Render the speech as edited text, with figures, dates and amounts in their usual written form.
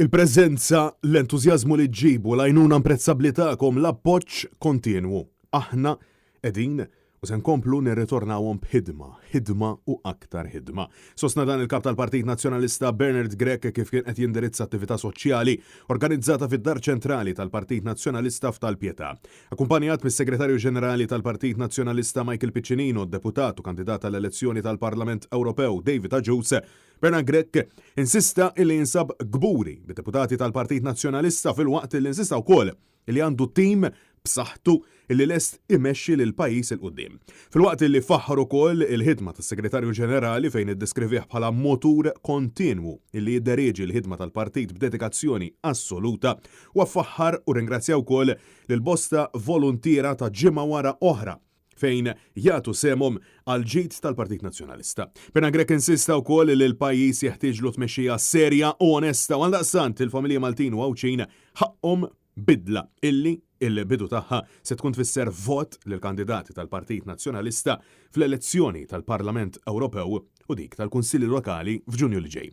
Il-preżenza, l-entużjażmu li ġġibu l-għajnuna imprezzabilitàkom l-appoġġ kontinwu. Aħna qegħdin u se nkomplu nirritornawhom ħidma u aktar ħidma. Sostna dan il-kap tal-Partit Nazzjonalista Bernard Grech kif kien qed jindirizza attività soċjali organizzata fid-Dar Ċentrali tal-Partit Nazzjonalista f'Talpietà. Akkumpanjat mis-Segretarju Ġenerali tal-Partit Nazzjonalista Michael Piccinino, deputat u kandidat tal-elezzjoni tal-Parlament Ewropew David Agius, Bernard Grech insista illi jinsab gburi bid-deputati tal-Partit Nazzjonalista fil-waqt illi insista wkoll illi għandu tim b'saħħtu illi lest imexxi lil pajjiż il-qudiem. Fil-waqt illi faħħar ukoll il-ħidma tas-Segretarju Ġenerali fejn iddeskrivih bħala motur kontinwu illi jiddereġi l-ħidma tal-partit b'dedikazzjoni assoluta u affaħħar u ringrazzja wkoll lil bosta volontiera ta' ġimgħa wara oħra fejn jagħtu semhom għal ġid tal-Partit Nazzjonalista. Bernard Grech insista wkoll li l-pajjiż jeħtieġlu tmexxija serja u onesta u għaldaqstant il-familja Maltin u Għawċin ħaqhom bidla illi il-bidu tagħha se tkun tfisser vot lil kandidati tal-Partit Nazzjonalista fl-elezzjoni tal-Parlament Ewropew u dik tal-Kunsilli Lokali f'Ġunju li ġej.